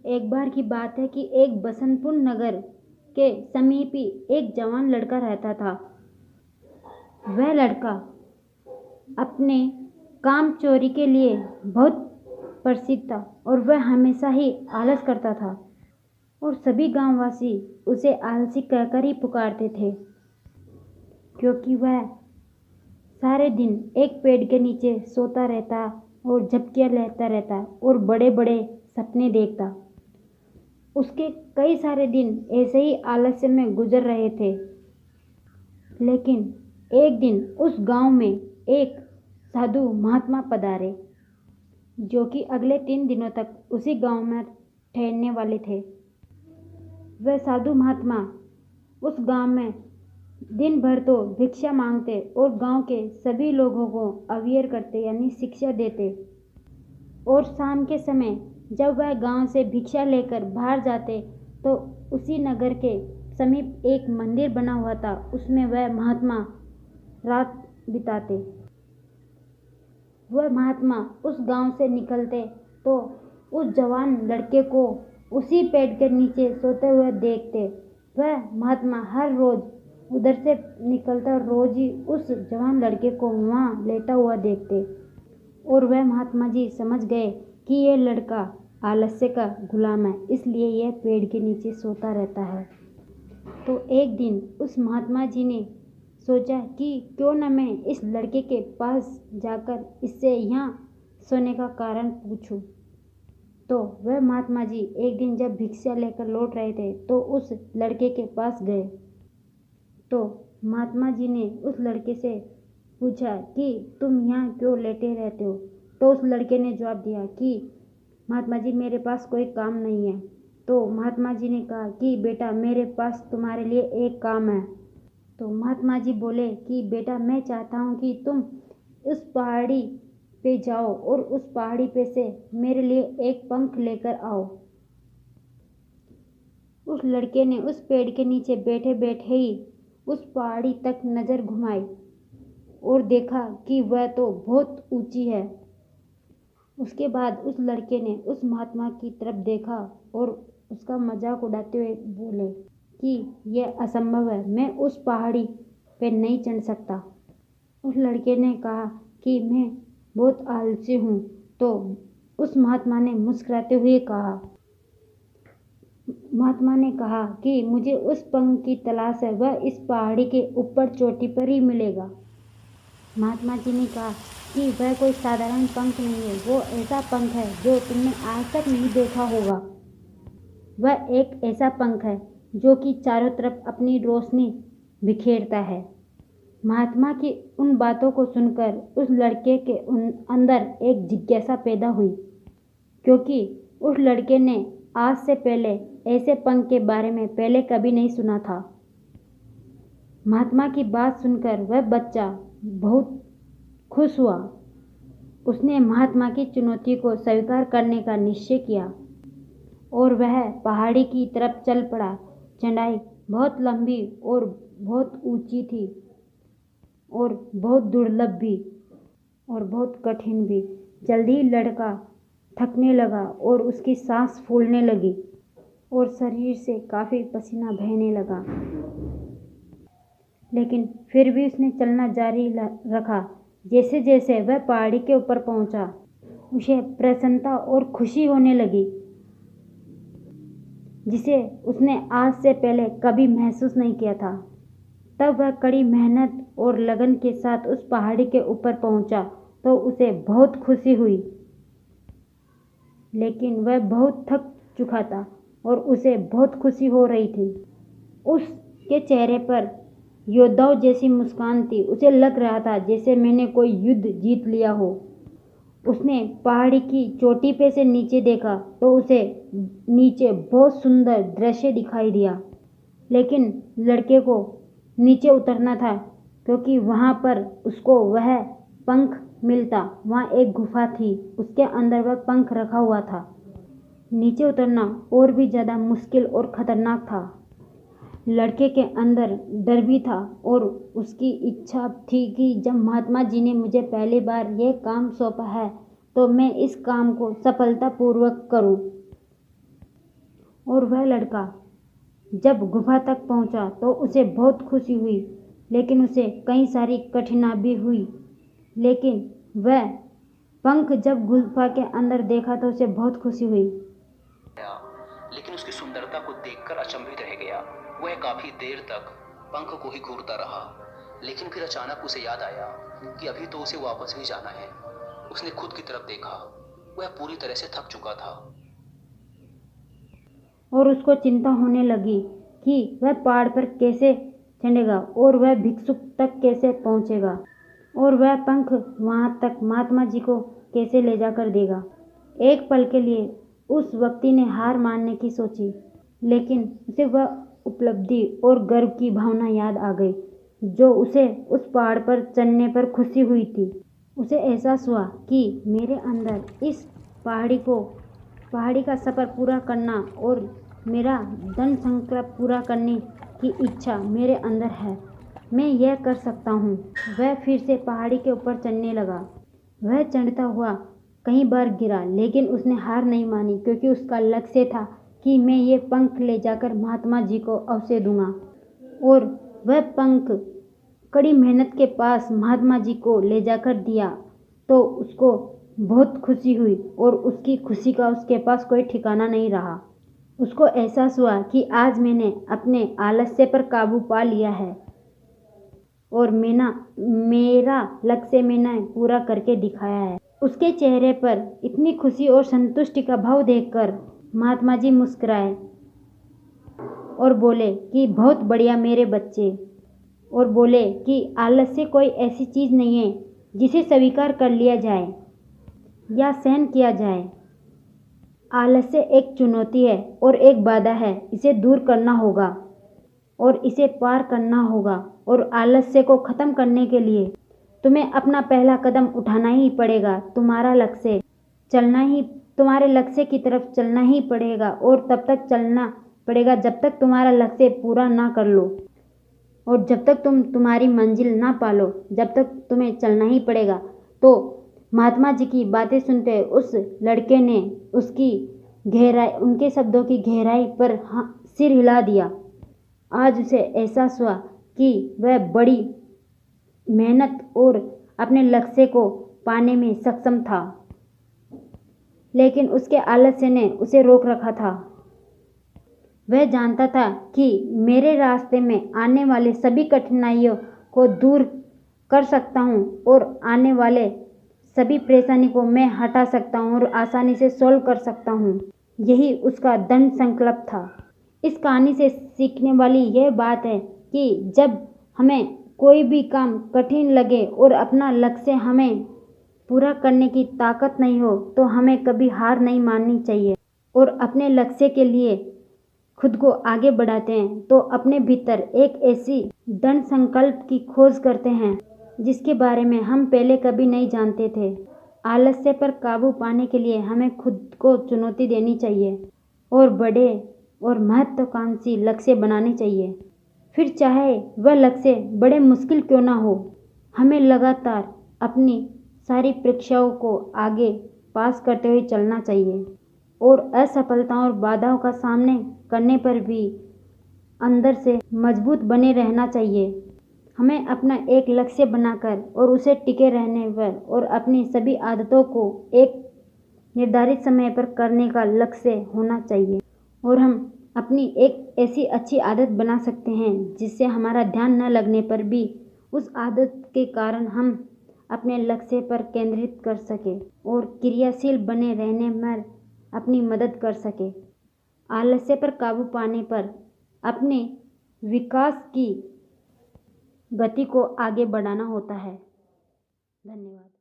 एक बार की बात है कि एक बसंतपुर नगर के समीप ही एक जवान लड़का रहता था। वह लड़का अपने काम चोरी के लिए बहुत प्रसिद्ध था और वह हमेशा ही आलस करता था और सभी गांववासी उसे आलसी कहकर ही पुकारते थे, क्योंकि वह सारे दिन एक पेड़ के नीचे सोता रहता और झपकियां लेता रहता और बड़े बड़े सपने देखता। उसके कई सारे दिन ऐसे ही आलस्य में गुजर रहे थे। लेकिन एक दिन उस गांव में एक साधु महात्मा पधारे, जो कि अगले 3 दिनों तक उसी गांव में ठहरने वाले थे। वह साधु महात्मा उस गांव में दिन भर तो भिक्षा मांगते और गांव के सभी लोगों को अवेयर करते यानी शिक्षा देते। और शाम के समय जब वह गांव से भिक्षा लेकर बाहर जाते तो उसी नगर के समीप एक मंदिर बना हुआ था, उसमें वह महात्मा रात बिताते। वह महात्मा उस गांव से निकलते तो उस जवान लड़के को उसी पेड़ के नीचे सोते हुए देखते। वह महात्मा हर रोज उधर से निकलता और रोज ही उस जवान लड़के को वहाँ लेटा हुआ देखते। और वह महात्मा जी समझ गए कि यह लड़का आलस्य का गुलाम है, इसलिए यह पेड़ के नीचे सोता रहता है। तो एक दिन उस महात्मा जी ने सोचा कि क्यों न मैं इस लड़के के पास जाकर इससे यहाँ सोने का कारण पूछूं। तो वह महात्मा जी एक दिन जब भिक्षा लेकर लौट रहे थे तो उस लड़के के पास गए। तो महात्मा जी ने उस लड़के से पूछा कि तुम यहाँ क्यों लेटे रहते हो। तो उस लड़के ने जवाब दिया कि महात्मा जी मेरे पास कोई काम नहीं है। तो महात्मा जी ने कहा कि बेटा मेरे पास तुम्हारे लिए एक काम है। तो महात्मा जी बोले कि बेटा मैं चाहता हूँ कि तुम उस पहाड़ी पे जाओ और उस पहाड़ी पे से मेरे लिए एक पंख लेकर आओ। उस लड़के ने उस पेड़ के नीचे बैठे बैठे ही उस पहाड़ी तक नज़र घुमाई और देखा कि वह तो बहुत ऊंची है। उसके बाद उस लड़के ने उस महात्मा की तरफ देखा और उसका मजाक उड़ाते हुए बोले कि यह असंभव है, मैं उस पहाड़ी पे नहीं चढ़ सकता। उस लड़के ने कहा कि मैं बहुत आलसी हूँ। तो उस महात्मा ने मुस्कुराते हुए कहा कि मुझे उस पंख की तलाश है, वह इस पहाड़ी के ऊपर चोटी पर ही मिलेगा। महात्मा जी ने कहा कि वह कोई साधारण पंख नहीं है, वो ऐसा पंख है जो तुमने आज तक नहीं देखा होगा। वह एक ऐसा पंख है जो कि चारों तरफ अपनी रोशनी बिखेरता है। महात्मा की उन बातों को सुनकर उस लड़के के अंदर एक जिज्ञासा पैदा हुई, क्योंकि उस लड़के ने आज से पहले ऐसे पंख के बारे में पहले कभी नहीं सुना था। महात्मा की बात सुनकर वह बच्चा बहुत खुश हुआ। उसने महात्मा की चुनौती को स्वीकार करने का निश्चय किया और वह पहाड़ी की तरफ चल पड़ा। चढ़ाई बहुत लंबी और बहुत ऊंची थी और बहुत दुर्लभ भी और बहुत कठिन भी। जल्दी ही लड़का थकने लगा और उसकी सांस फूलने लगी और शरीर से काफ़ी पसीना बहने लगा। लेकिन फिर भी उसने चलना जारी रखा। जैसे जैसे वह पहाड़ी के ऊपर पहुंचा, उसे प्रसन्नता और खुशी होने लगी, जिसे उसने आज से पहले कभी महसूस नहीं किया था। तब वह कड़ी मेहनत और लगन के साथ उस पहाड़ी के ऊपर पहुंचा तो उसे बहुत खुशी हुई। लेकिन वह बहुत थक चुका था और उसे बहुत खुशी हो रही थी। उसके चेहरे पर योद्धाओं जैसी मुस्कान थी। उसे लग रहा था जैसे मैंने कोई युद्ध जीत लिया हो। उसने पहाड़ी की चोटी पे से नीचे देखा तो उसे नीचे बहुत सुंदर दृश्य दिखाई दिया। लेकिन लड़के को नीचे उतरना था, क्योंकि वहाँ पर उसको वह पंख मिलता। वहाँ एक गुफा थी, उसके अंदर वह पंख रखा हुआ था। नीचे उतरना और भी ज़्यादा मुश्किल और ख़तरनाक था। लड़के के अंदर डर भी था और उसकी इच्छा थी कि जब महात्मा जी ने मुझे पहली बार यह काम सौंपा है तो मैं इस काम को सफलतापूर्वक करूं। और वह लड़का जब गुफा तक पहुंचा तो उसे बहुत खुशी हुई, लेकिन उसे कई सारी कठिनाई भी हुई। लेकिन वह पंख जब गुफा के अंदर देखा तो उसे बहुत खुशी हुई। लेकिन उसकी सुंदरता को देखकर अचंभित रह गया। वह काफी देर तक पंख को ही घूरता रहा, लेकिन फिर अचानक उसे याद आया कि अभी तो उसे वापस भी जाना है। उसने खुद की तरफ देखा, वह पूरी तरह से थक चुका था और उसको चिंता होने लगी कि वह पहाड़ पर कैसे चढ़ेगा और वह भिक्षुक तक कैसे पहुंचेगा और वह पंख वहां तक महात्मा जी को कैसे ले जाकर देगा। एक पल के लिए उस व्यक्ति ने हार मानने की सोची, लेकिन उसे वह उपलब्धि और गर्व की भावना याद आ गई जो उसे उस पहाड़ पर चढ़ने पर खुशी हुई थी। उसे एहसास हुआ कि मेरे अंदर इस पहाड़ी का सफ़र पूरा करना और मेरा दृढ़ संकल्प पूरा करने की इच्छा मेरे अंदर है। मैं यह कर सकता हूँ। वह फिर से पहाड़ी के ऊपर चढ़ने लगा। वह चढ़ता हुआ कई बार गिरा, लेकिन उसने हार नहीं मानी, क्योंकि उसका लक्ष्य था कि मैं ये पंख ले जाकर महात्मा जी को अवश्य दूंगा। और वह पंख कड़ी मेहनत के पास महात्मा जी को ले जाकर दिया तो उसको बहुत खुशी हुई और उसकी खुशी का उसके पास कोई ठिकाना नहीं रहा। उसको एहसास हुआ कि आज मैंने अपने आलस्य पर काबू पा लिया है और मेरा लक्ष्य मैंने पूरा करके दिखाया है। उसके चेहरे पर इतनी खुशी और संतुष्टि का भाव देखकर महात्मा जी मुस्कुराए और बोले कि बहुत बढ़िया मेरे बच्चे, और बोले कि आलस्य कोई ऐसी चीज़ नहीं है जिसे स्वीकार कर लिया जाए या सहन किया जाए। आलस्य एक चुनौती है और एक बाधा है। इसे दूर करना होगा और इसे पार करना होगा। और आलस्य को ख़त्म करने के लिए तुम्हें अपना पहला कदम उठाना ही पड़ेगा। तुम्हारे लक्ष्य की तरफ चलना ही पड़ेगा और तब तक चलना पड़ेगा जब तक तुम्हारा लक्ष्य पूरा ना कर लो और जब तक तुम तुम्हारी मंजिल ना पालो, जब तक तुम्हें चलना ही पड़ेगा। तो महात्मा जी की बातें सुनते उस लड़के ने उनके शब्दों की गहराई पर सिर हिला दिया। आज उसे एहसास हुआ कि वह बड़ी मेहनत और अपने लक्ष्य को पाने में सक्षम था, लेकिन उसके आलस्य ने उसे रोक रखा था। वह जानता था कि मेरे रास्ते में आने वाले सभी कठिनाइयों को दूर कर सकता हूँ और आने वाले सभी परेशानी को मैं हटा सकता हूँ और आसानी से सॉल्व कर सकता हूँ। यही उसका दृढ़ संकल्प था। इस कहानी से सीखने वाली यह बात है कि जब हमें कोई भी काम कठिन लगे और अपना लक्ष्य हमें पूरा करने की ताकत नहीं हो तो हमें कभी हार नहीं माननी चाहिए और अपने लक्ष्य के लिए खुद को आगे बढ़ाते हैं तो अपने भीतर एक ऐसी दृढ़ संकल्प की खोज करते हैं जिसके बारे में हम पहले कभी नहीं जानते थे। आलस्य पर काबू पाने के लिए हमें खुद को चुनौती देनी चाहिए और बड़े और महत्वाकांक्षी लक्ष्य बनाने चाहिए। फिर चाहे वह लक्ष्य बड़े मुश्किल क्यों ना हो, हमें लगातार अपनी सारी परीक्षाओं को आगे पास करते हुए चलना चाहिए और असफलताओं और बाधाओं का सामना करने पर भी अंदर से मजबूत बने रहना चाहिए। हमें अपना एक लक्ष्य बनाकर और उसे टिके रहने पर और अपनी सभी आदतों को एक निर्धारित समय पर करने का लक्ष्य होना चाहिए और हम अपनी एक ऐसी अच्छी आदत बना सकते हैं जिससे हमारा ध्यान न लगने पर भी उस आदत के कारण हम अपने लक्ष्य पर केंद्रित कर सके और क्रियाशील बने रहने में अपनी मदद कर सके। आलस्य पर काबू पाने पर अपने विकास की गति को आगे बढ़ाना होता है। धन्यवाद।